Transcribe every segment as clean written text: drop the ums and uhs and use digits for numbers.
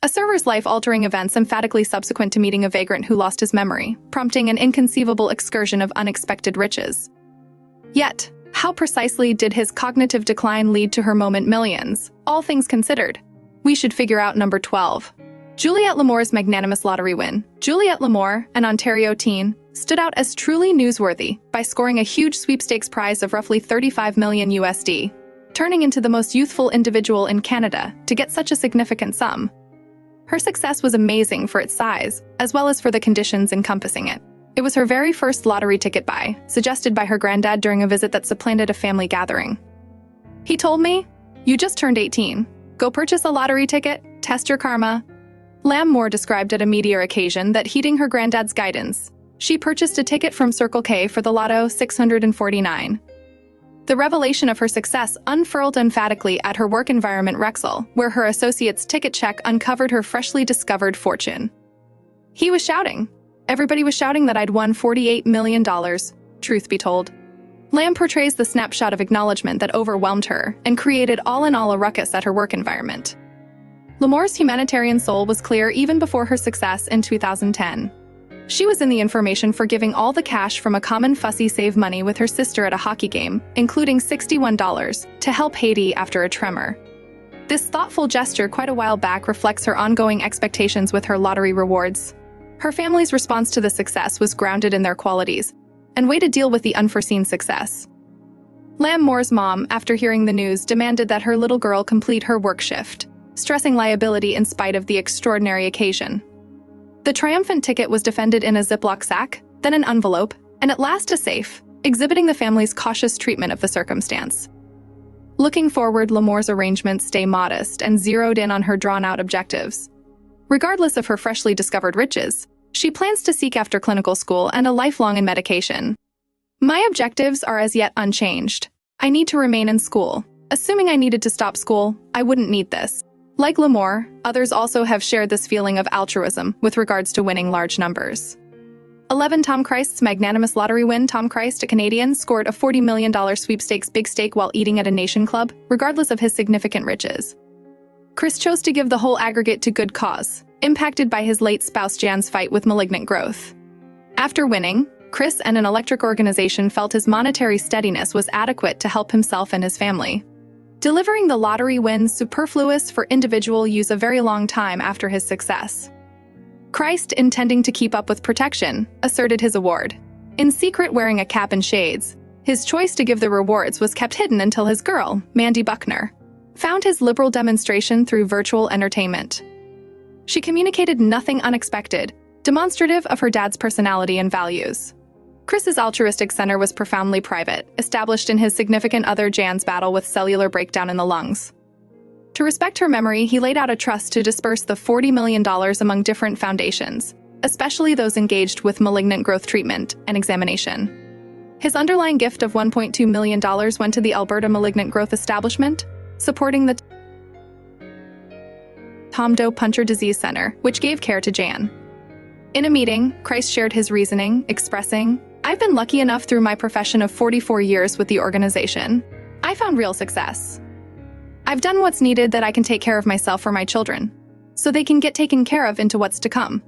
A server's life-altering events emphatically subsequent to meeting a vagrant who lost his memory, prompting an inconceivable excursion of unexpected riches. Yet, how precisely did his cognitive decline lead to her moment millions? All things considered, we should figure out number 12. Juliette Lamour's magnanimous lottery win. Juliette Lamour, an Ontario teen, stood out as truly newsworthy by scoring a huge sweepstakes prize of roughly 35 million USD, turning into the most youthful individual in Canada to get such a significant sum. Her success was amazing for its size, as well as for the conditions encompassing it. It was her very first lottery ticket buy, suggested by her granddad during a visit that supplanted a family gathering. He told me, "You just turned 18. Go purchase a lottery ticket, test your karma." Lamour described at a media occasion that, heeding her granddad's guidance, she purchased a ticket from Circle K for the Lotto 649. The revelation of her success unfurled emphatically at her work environment Rexall, where her associate's ticket check uncovered her freshly discovered fortune. He was shouting. Everybody was shouting that I'd won $48 million, truth be told. Lam portrays the snapshot of acknowledgement that overwhelmed her and created all in all a ruckus at her work environment. Lamour's humanitarian soul was clear even before her success in 2010. She was in the information for giving all the cash from a common fussy save money with her sister at a hockey game, including $61, to help Haiti after a tremor. This thoughtful gesture quite a while back reflects her ongoing expectations with her lottery rewards. Her family's response to the success was grounded in their qualities and way to deal with the unforeseen success. Lamour's mom, after hearing the news, demanded that her little girl complete her work shift, stressing liability in spite of the extraordinary occasion. The triumphant ticket was defended in a Ziploc sack, then an envelope, and at last a safe, exhibiting the family's cautious treatment of the circumstance. Looking forward, Lamour's arrangements stay modest and zeroed in on her drawn-out objectives. Regardless of her freshly discovered riches, she plans to seek after clinical school and a lifelong in medication. "My objectives are as yet unchanged. I need to remain in school. Assuming I needed to stop school, I wouldn't need this." Like Lamour, others also have shared this feeling of altruism with regards to winning large numbers. 11. Tom Christ's magnanimous lottery win. Tom Christ, a Canadian, scored a $40 million sweepstakes big stake while eating at a nation club, regardless of his significant riches. Chris chose to give the whole aggregate to good cause, impacted by his late spouse Jan's fight with malignant growth. After winning, Chris and an electric organization felt his monetary steadiness was adequate to help himself and his family. Delivering the lottery win superfluous for individual use a very long time after his success. Christ, intending to keep up with protection, asserted his award. In secret, wearing a cap and shades, his choice to give the rewards was kept hidden until his girl, Mandy Buckner, found his liberal demonstration through virtual entertainment. She communicated nothing unexpected, demonstrative of her dad's personality and values. Chris's altruistic center was profoundly private, established in his significant other Jan's battle with cellular breakdown in the lungs. To respect her memory, he laid out a trust to disperse the $40 million among different foundations, especially those engaged with malignant growth treatment and examination. His underlying gift of $1.2 million went to the Alberta Malignant Growth Establishment, supporting the Tom Doe Puncher Disease Center, which gave care to Jan. In a meeting, Christ shared his reasoning, expressing, "I've been lucky enough through my profession of 44 years with the organization. I found real success. I've done what's needed that I can take care of myself for my children, so they can get taken care of into what's to come.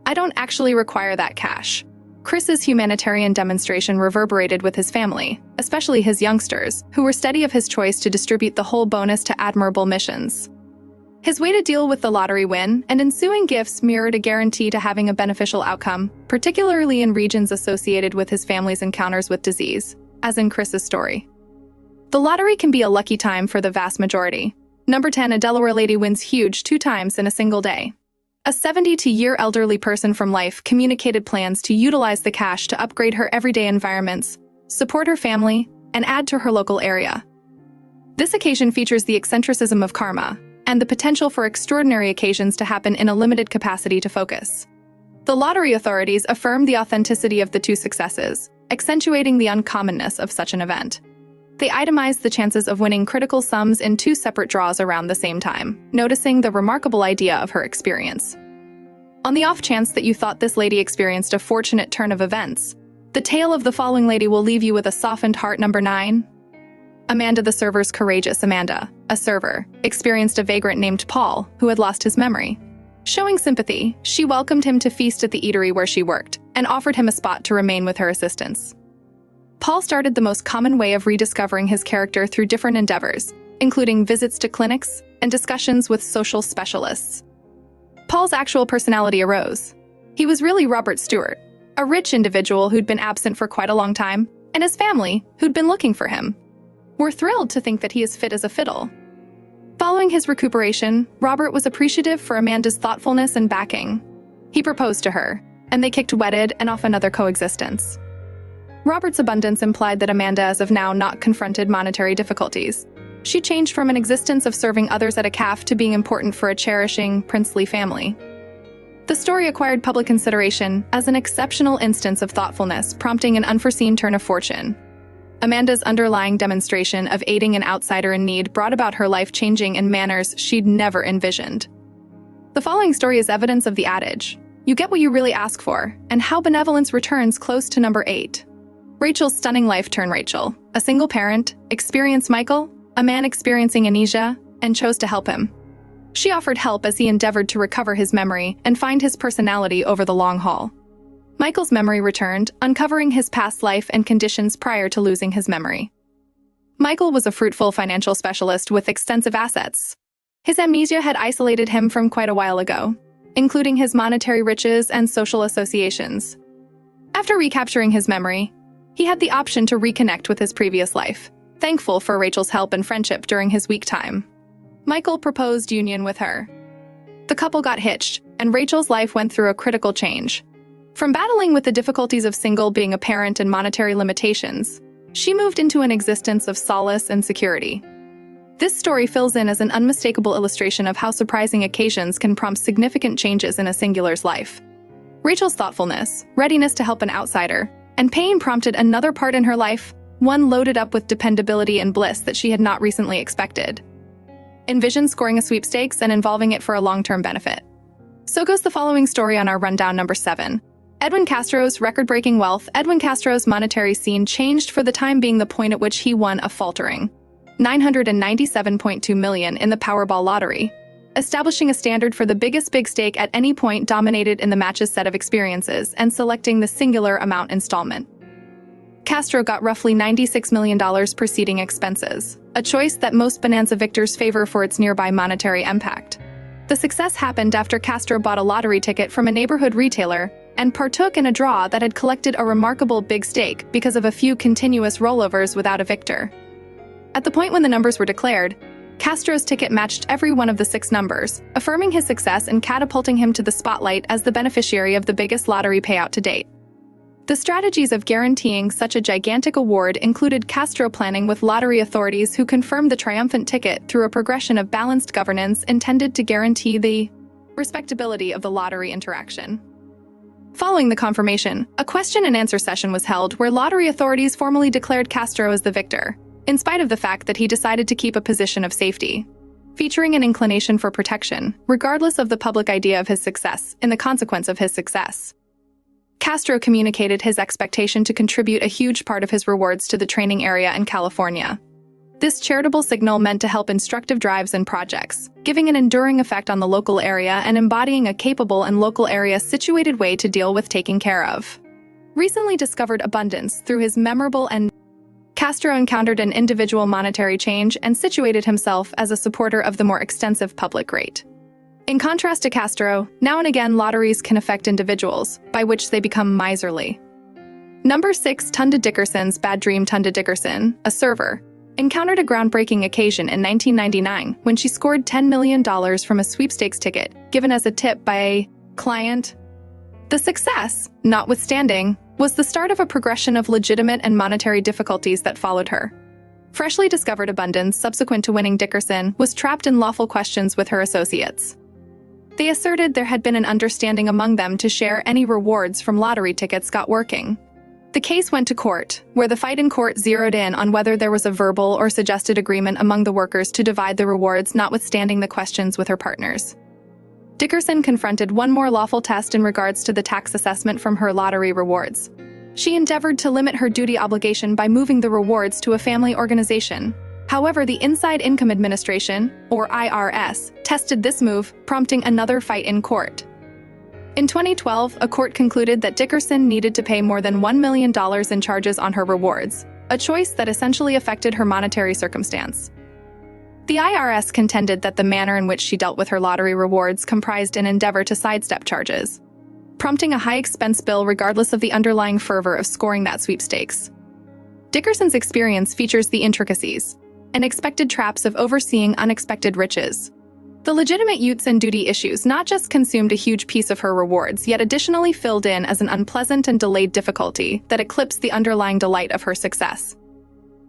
I don't actually require that cash." Chris's humanitarian demonstration reverberated with his family, especially his youngsters, who were steady of his choice to distribute the whole bonus to admirable missions. His way to deal with the lottery win and ensuing gifts mirrored a guarantee to having a beneficial outcome, particularly in regions associated with his family's encounters with disease, as in Chris's story. The lottery can be a lucky time for the vast majority. Number 10. A Delaware lady wins huge 2 times in a single day. A 72-year elderly person from life communicated plans to utilize the cash to upgrade her everyday environments, support her family, and add to her local area. This occasion features the eccentricism of karma, and the potential for extraordinary occasions to happen in a limited capacity to focus. The lottery authorities affirmed the authenticity of the 2 successes, accentuating the uncommonness of such an event. They itemized the chances of winning critical sums in 2 separate draws around the same time, noticing the remarkable idea of her experience. On the off chance that you thought this lady experienced a fortunate turn of events, the tale of the following lady will leave you with a softened heart. Number 9. Amanda the server's courageous Amanda, a server, experienced a vagrant named Paul who had lost his memory. Showing sympathy, she welcomed him to feast at the eatery where she worked and offered him a spot to remain with her assistants. Paul started the most common way of rediscovering his character through different endeavors, including visits to clinics and discussions with social specialists. Paul's actual personality arose. He was really Robert Stewart, a rich individual who'd been absent for quite a long time, and his family, who'd been looking for him. We're thrilled to think that he is fit as a fiddle. Following his recuperation, Robert was appreciative for Amanda's thoughtfulness and backing. He proposed to her, and they kicked wedded and off another coexistence. Robert's abundance implied that Amanda as of now not confronted monetary difficulties. She changed from an existence of serving others at a cafe to being important for a cherishing, princely family. The story acquired public consideration as an exceptional instance of thoughtfulness, prompting an unforeseen turn of fortune. Amanda's underlying demonstration of aiding an outsider in need brought about her life changing in manners she'd never envisioned. The following story is evidence of the adage, "You get what you really ask for," and how benevolence returns close to number 8. Rachel's stunning life turned Rachel, a single parent, experienced Michael, a man experiencing amnesia, and chose to help him. She offered help as he endeavored to recover his memory and find his personality over the long haul. Michael's memory returned, uncovering his past life and conditions prior to losing his memory. Michael was a fruitful financial specialist with extensive assets. His amnesia had isolated him from quite a while ago, including his monetary riches and social associations. After recapturing his memory, he had the option to reconnect with his previous life, thankful for Rachel's help and friendship during his weak time. Michael proposed union with her. The couple got hitched, and Rachel's life went through a critical change. From battling with the difficulties of single being a parent and monetary limitations, she moved into an existence of solace and security. This story fills in as an unmistakable illustration of how surprising occasions can prompt significant changes in a singular's life. Rachel's thoughtfulness, readiness to help an outsider, and pain prompted another part in her life, one loaded up with dependability and bliss that she had not recently expected. Envision scoring a sweepstakes and involving it for a long-term benefit. So goes the following story on our rundown number 7. Edwin Castro's record-breaking wealth. Edwin Castro's monetary scene changed for the time being, the point at which he won a faltering $997.2 million in the Powerball lottery, establishing a standard for the biggest big stake at any point dominated in the match's set of experiences and selecting the singular amount installment. Castro got roughly $96 million preceding expenses, a choice that most bonanza victors favor for its nearby monetary impact. The success happened after Castro bought a lottery ticket from a neighborhood retailer and partook in a draw that had collected a remarkable big stake because of a few continuous rollovers without a victor. At the point when the numbers were declared, Castro's ticket matched every one of the 6 numbers, affirming his success and catapulting him to the spotlight as the beneficiary of the biggest lottery payout to date. The strategies of guaranteeing such a gigantic award included Castro planning with lottery authorities who confirmed the triumphant ticket through a progression of balanced governance intended to guarantee the respectability of the lottery interaction. Following the confirmation, a question-and-answer session was held where lottery authorities formally declared Castro as the victor, in spite of the fact that he decided to keep a position of safety, featuring an inclination for protection, regardless of the public idea of his success, in the consequence of his success. Castro communicated his expectation to contribute a huge part of his rewards to the training area in California. This charitable signal meant to help instructive drives and projects, giving an enduring effect on the local area and embodying a capable and local area-situated way to deal with taking care of recently discovered abundance through his memorable and Castro encountered an individual monetary change and situated himself as a supporter of the more extensive public rate. In contrast to Castro, now and again lotteries can affect individuals, by which they become miserly. Number 6. Tunda Dickerson's bad dream. Tunda Dickerson, a server, encountered a groundbreaking occasion in 1999 when she scored $10 million from a sweepstakes ticket given as a tip by a client. The success, notwithstanding, was the start of a progression of legitimate and monetary difficulties that followed her. Freshly discovered abundance subsequent to winning, Dickerson was trapped in lawful questions with her associates. They asserted there had been an understanding among them to share any rewards from lottery tickets got working. The case went to court, where the fight in court zeroed in on whether there was a verbal or suggested agreement among the workers to divide the rewards, notwithstanding the questions with her partners. Dickerson confronted one more lawful test in regards to the tax assessment from her lottery rewards. She endeavored to limit her duty obligation by moving the rewards to a family organization. However, the Inside Income Administration, or IRS, tested this move, prompting another fight in court. In 2012, a court concluded that Dickerson needed to pay more than $1 million in charges on her rewards, a choice that essentially affected her monetary circumstance. The IRS contended that the manner in which she dealt with her lottery rewards comprised an endeavor to sidestep charges, prompting a high-expense bill regardless of the underlying fervor of scoring that sweepstakes. Dickerson's experience features the intricacies and expected traps of overseeing unexpected riches. The legitimate utes and duty issues not just consumed a huge piece of her rewards, yet additionally filled in as an unpleasant and delayed difficulty that eclipsed the underlying delight of her success.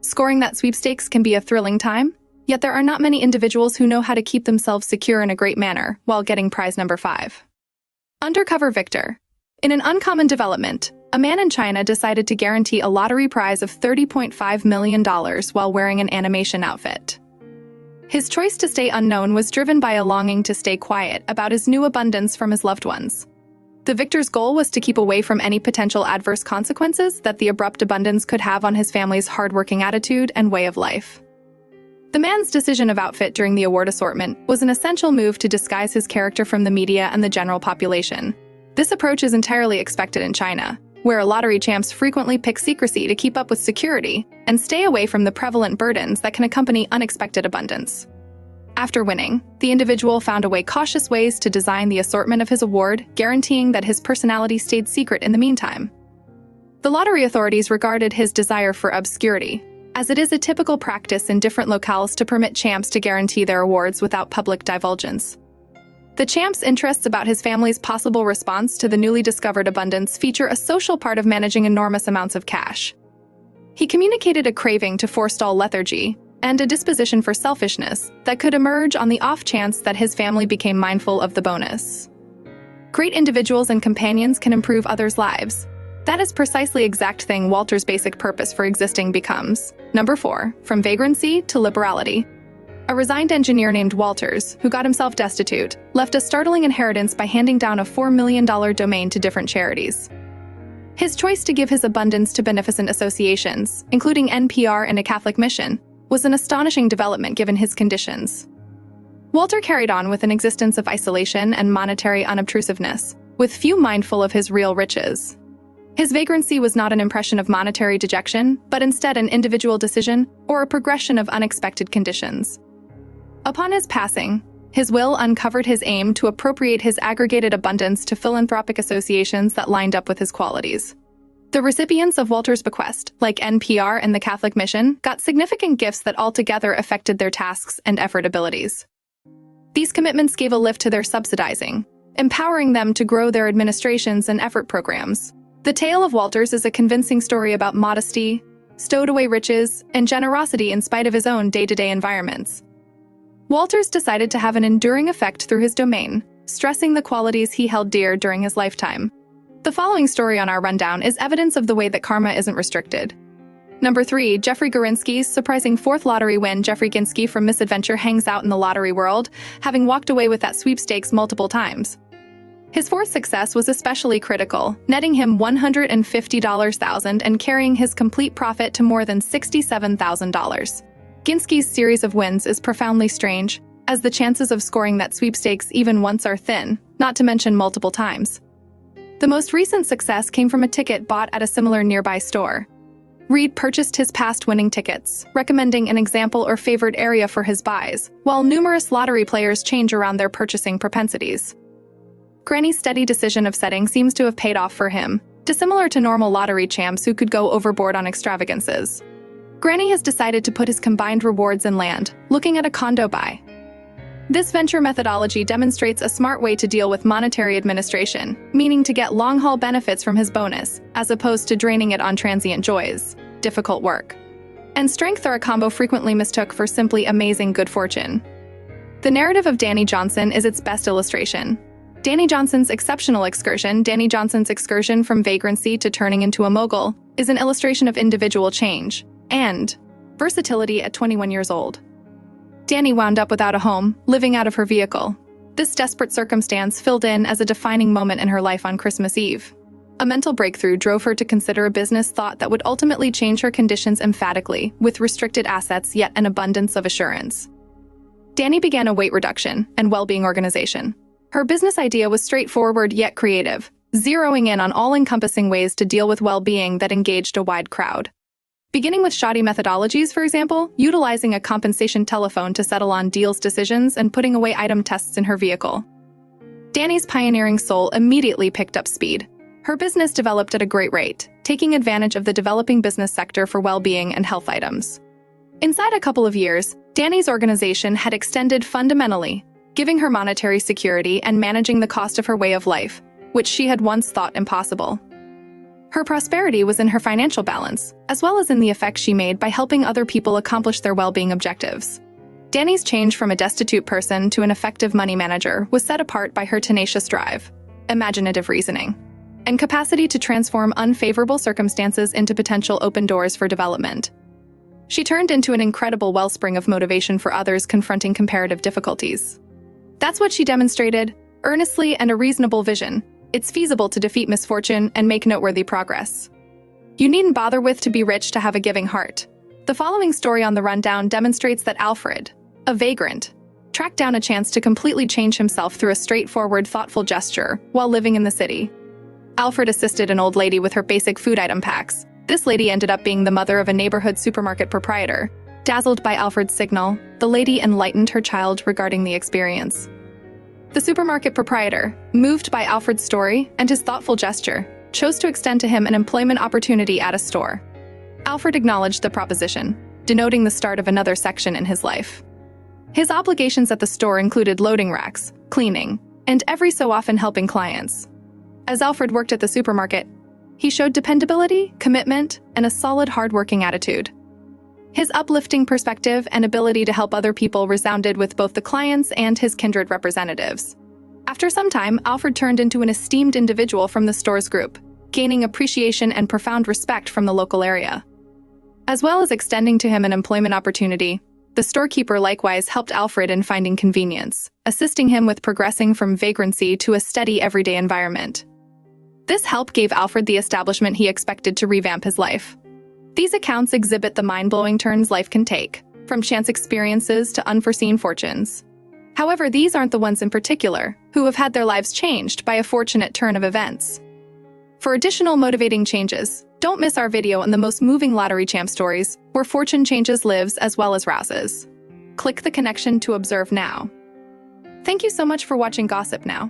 Scoring that sweepstakes can be a thrilling time, yet there are not many individuals who know how to keep themselves secure in a great manner while getting prize number 5. Undercover Victor. In an uncommon development, a man in China decided to guarantee a lottery prize of $30.5 million while wearing an animation outfit. His choice to stay unknown was driven by a longing to stay quiet about his new abundance from his loved ones. The victor's goal was to keep away from any potential adverse consequences that the abrupt abundance could have on his family's hardworking attitude and way of life. The man's decision of outfit during the award assortment was an essential move to disguise his character from the media and the general population. This approach is entirely expected in China, where lottery champs frequently pick secrecy to keep up with security and stay away from the prevalent burdens that can accompany unexpected abundance. After winning, the individual found cautious ways to design the assortment of his award, guaranteeing that his personality stayed secret in the meantime. The lottery authorities regarded his desire for obscurity, as it is a typical practice in different locales to permit champs to guarantee their awards without public divulgence. The champ's interests about his family's possible response to the newly discovered abundance feature a social part of managing enormous amounts of cash. He communicated a craving to forestall lethargy and a disposition for selfishness that could emerge on the off chance that his family became mindful of the bonus. Great individuals and companions can improve others' lives. That is precisely exact thing Walter's basic purpose for existing becomes. Number 4, from vagrancy to liberality. A resigned engineer named Walters, who got himself destitute, left a startling inheritance by handing down a $4 million domain to different charities. His choice to give his abundance to beneficent associations, including NPR and a Catholic mission, was an astonishing development given his conditions. Walter carried on with an existence of isolation and monetary unobtrusiveness, with few mindful of his real riches. His vagrancy was not an impression of monetary dejection, but instead an individual decision or a progression of unexpected conditions. Upon his passing, his will uncovered his aim to appropriate his aggregated abundance to philanthropic associations that lined up with his qualities. The recipients of Walter's bequest, like NPR and the Catholic mission, got significant gifts that altogether affected their tasks and effort abilities. These commitments gave a lift to their subsidizing, empowering them to grow their administrations and effort programs. The tale of Walters is a convincing story about modesty, stowed away riches, and generosity in spite of his own day-to-day environments. Walters decided to have an enduring effect through his domain, stressing the qualities he held dear during his lifetime. The following story on our rundown is evidence of the way that karma isn't restricted. Number 3, Jeffrey Gorinsky's surprising 4th lottery win. Jeffrey Ginsky from Misadventure hangs out in the lottery world, having walked away with that sweepstakes multiple times. His 4th success was especially critical, netting him $150,000 and carrying his complete profit to more than $67,000. Ginsky's series of wins is profoundly strange, as the chances of scoring that sweepstakes even once are thin, not to mention multiple times. The most recent success came from a ticket bought at a similar nearby store. Reed purchased his past winning tickets, recommending an example or favored area for his buys, while numerous lottery players change around their purchasing propensities. Granny's steady decision of setting seems to have paid off for him, dissimilar to normal lottery champs who could go overboard on extravagances. Granny has decided to put his combined rewards in land, looking at a condo buy. This venture methodology demonstrates a smart way to deal with monetary administration, meaning to get long-haul benefits from his bonus, as opposed to draining it on transient joys, difficult work, and strength are a combo frequently mistook for simply amazing good fortune. The narrative of Danny Johnson is its best illustration. Danny Johnson's exceptional excursion, Danny Johnson's excursion from vagrancy to turning into a mogul, is an illustration of individual change and versatility at 21 years old. Danny wound up without a home, living out of her vehicle. This desperate circumstance filled in as a defining moment in her life on Christmas Eve. A mental breakthrough drove her to consider a business thought that would ultimately change her conditions emphatically, with restricted assets yet an abundance of assurance. Dani began a weight reduction and well-being organization. Her business idea was straightforward yet creative, zeroing in on all-encompassing ways to deal with well-being that engaged a wide crowd. Beginning with shoddy methodologies, for example, utilizing a compensation telephone to settle on deals decisions and putting away item tests in her vehicle. Dani's pioneering soul immediately picked up speed. Her business developed at a great rate, taking advantage of the developing business sector for well-being and health items. Inside a couple of years, Dani's organization had extended fundamentally, giving her monetary security and managing the cost of her way of life, which she had once thought impossible. Her prosperity was in her financial balance, as well as in the effect she made by helping other people accomplish their well-being objectives. Dani's change from a destitute person to an effective money manager was set apart by her tenacious drive, imaginative reasoning, and capacity to transform unfavorable circumstances into potential open doors for development. She turned into an incredible wellspring of motivation for others confronting comparative difficulties. That's what she demonstrated, earnestly and a reasonable vision. It's feasible to defeat misfortune and make noteworthy progress. You needn't bother with to be rich to have a giving heart. The following story on the rundown demonstrates that Alfred, a vagrant, tracked down a chance to completely change himself through a straightforward, thoughtful gesture while living in the city. Alfred assisted an old lady with her basic food item packs. This lady ended up being the mother of a neighborhood supermarket proprietor. Dazzled by Alfred's signal, the lady enlightened her child regarding the experience. The supermarket proprietor, moved by Alfred's story and his thoughtful gesture, chose to extend to him an employment opportunity at a store. Alfred acknowledged the proposition, denoting the start of another section in his life. His obligations at the store included loading racks, cleaning, and every so often helping clients. As Alfred worked at the supermarket, he showed dependability, commitment, and a solid, hard-working attitude. His uplifting perspective and ability to help other people resounded with both the clients and his kindred representatives. After some time, Alfred turned into an esteemed individual from the store's group, gaining appreciation and profound respect from the local area. As well as extending to him an employment opportunity, the storekeeper likewise helped Alfred in finding convenience, assisting him with progressing from vagrancy to a steady everyday environment. This help gave Alfred the establishment he expected to revamp his life. These accounts exhibit the mind-blowing turns life can take, from chance experiences to unforeseen fortunes. However, these aren't the ones in particular who have had their lives changed by a fortunate turn of events. For additional motivating changes, don't miss our video on the most moving lottery champ stories, where fortune changes lives as well as rouses. Click the connection to observe now. Thank you so much for watching Gossip Now.